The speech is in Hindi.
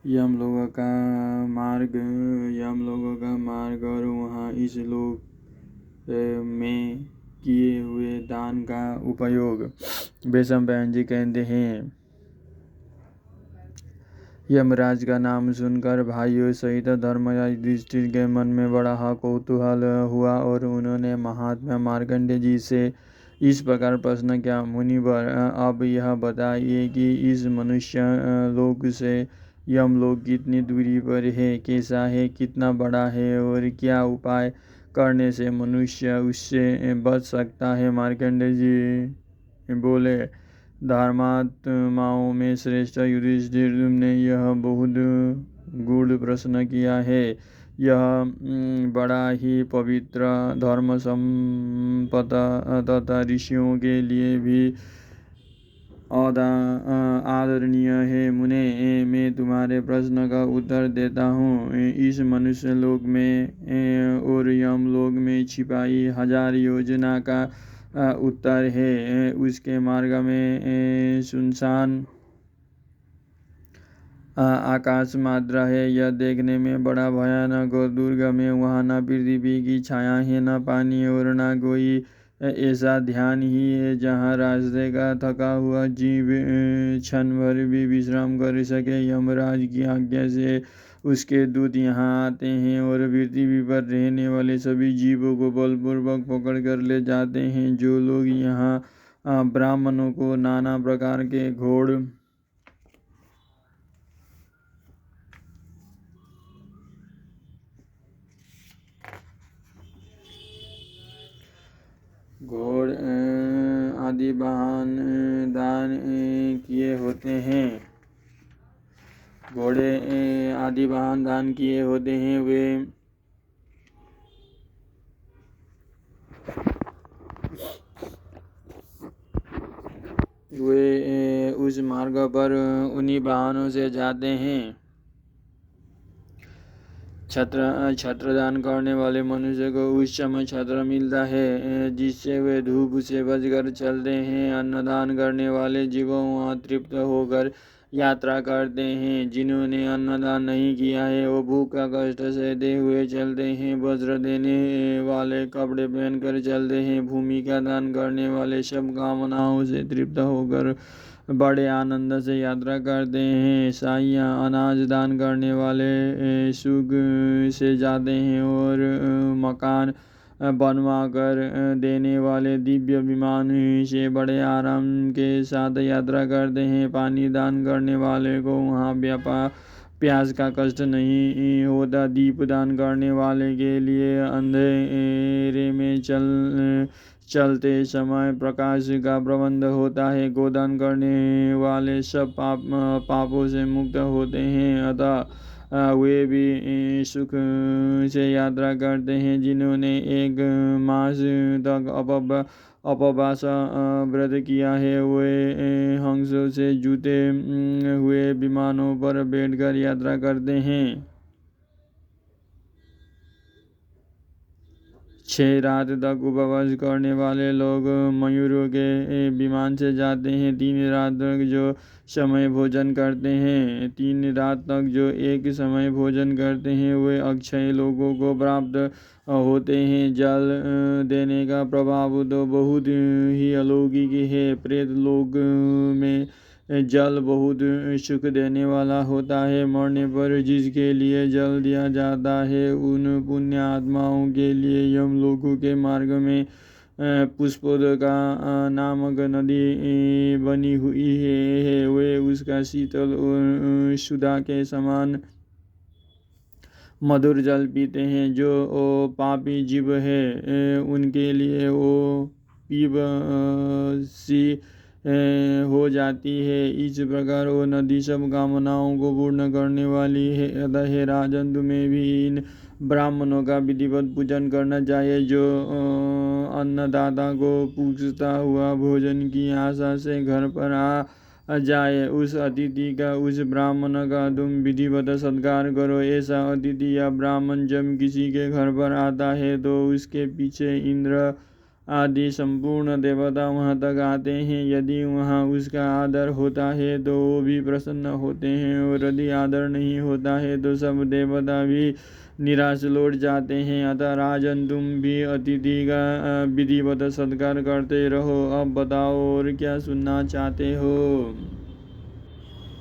यम लोगों का मार्ग और वहाँ इस लोक में किए हुए दान का उपयोग। वैशंपायन जी कहते हैं, यमराज का नाम सुनकर भाइयों सहित धर्मराज युधिष्ठिर के मन में बड़ा कौतूहल हुआ और उन्होंने महात्मा मार्कंडेय जी से इस प्रकार प्रश्न किया, मुनिवर, अब यह बताइए कि इस मनुष्य लोक से यमलोक कितनी दूरी पर है, कैसा है, कितना बड़ा है और क्या उपाय करने से मनुष्य उससे बच सकता है। मार्कंडेय जी बोले, धर्मात्माओं में श्रेष्ठ युधिष्ठिर, तुमने यह बहुत गूढ़ प्रश्न किया है। यह बड़ा ही पवित्र, धर्म संपन्न तथा ऋषियों के लिए भी आदरणीय है। मुने, मैं तुम्हारे प्रश्न का उत्तर देता हूँ। इस मनुष्य लोक में और यमलोक में छिपाई 1000 योजना का उत्तर है। उसके मार्ग में सुनसान आकाश मात्र है। यह देखने में बड़ा भयानक और दुर्गम है। वहाँ न पृथ्वी की छाया है, न पानी और न कोई ऐसा ध्यान ही है जहाँ रास्ते का थका हुआ जीव क्षण भर भी विश्राम कर सके। यमराज की आज्ञा से उसके दूत यहाँ आते हैं और पृथ्वी पर रहने वाले सभी जीवों को बलपूर्वक पकड़ कर ले जाते हैं। जो लोग यहाँ ब्राह्मणों को नाना प्रकार के घोड़ आदि वाहन दान किए होते हैं, घोड़े आदि वाहन दान किए होते हैं, वे उस मार्ग पर उन्हीं वाहनों से जाते हैं। छत्र दान करने वाले मनुष्य को उस समय छत्र मिलता है जिससे वे धूप से बचकर चलते हैं। अन्नदान करने वाले जीवों वहाँ तृप्त होकर यात्रा करते हैं। जिन्होंने अन्नदान नहीं किया है वो भूख का कष्ट सहते हुए चलते हैं। वस्त्र देने वाले कपड़े पहनकर चलते हैं। भूमि का दान करने वाले सब कामनाओं से तृप्त होकर बड़े आनंद से यात्रा करते हैं। साइया अनाज दान करने वाले सुख से जाते हैं और मकान बनवा कर देने वाले दिव्य विमान से बड़े आराम के साथ यात्रा करते हैं। पानी दान करने वाले को वहाँ प्यास का कष्ट नहीं होता। दीप दान करने वाले के लिए अंधेरे में चलते समय प्रकाश का प्रबंध होता है। गोदान करने वाले सब पापों से मुक्त होते हैं, अतः वे भी सुख से यात्रा करते हैं। जिन्होंने 1 मास तक उपवास व्रत किया है वे हंसों से जुटे हुए विमानों पर बैठकर यात्रा करते हैं। 6 रात तक उपवास करने वाले लोग मयूरों के विमान से जाते हैं। 3 रात तक जो समय भोजन करते हैं 3 रात तक जो एक समय भोजन करते हैं वे अक्षय लोगों को प्राप्त होते हैं। जल देने का प्रभाव तो बहुत ही अलौकिक है। प्रेत लोक में जल बहुत सुख देने वाला होता है। मरने पर जिसके लिए जल दिया जाता है उन पुण्य आत्माओं के लिए यमलोकों के मार्ग में पुष्पोदका नामक नदी बनी हुई है। वे उसका शीतल और सुधा के समान मधुर जल पीते हैं। जो पापी जीव है उनके लिए वो पीबसी हो जाती है। इस प्रकार वो नदी सब कामनाओं को पूर्ण करने वाली है। अतः हे राजन, तुम्हें भी इन ब्राह्मणों का विधिवत पूजन करना चाहिए। जो अन्नदाता को पूछता हुआ भोजन की आशा से घर पर आ जाए उस अतिथि का, उस ब्राह्मण का तुम विधिवत सत्कार करो। ऐसा अतिथि या ब्राह्मण जब किसी के घर पर आता है तो उसके पीछे इंद्र आदि संपूर्ण देवता वहाँ तक आते हैं। यदि वहाँ उसका आदर होता है तो वो भी प्रसन्न होते हैं, और यदि आदर नहीं होता है तो सब देवता भी निराश लौट जाते हैं। अतः राजन, तुम भी अतिथि का विधिवत सत्कार करते रहो। अब बताओ और क्या सुनना चाहते हो।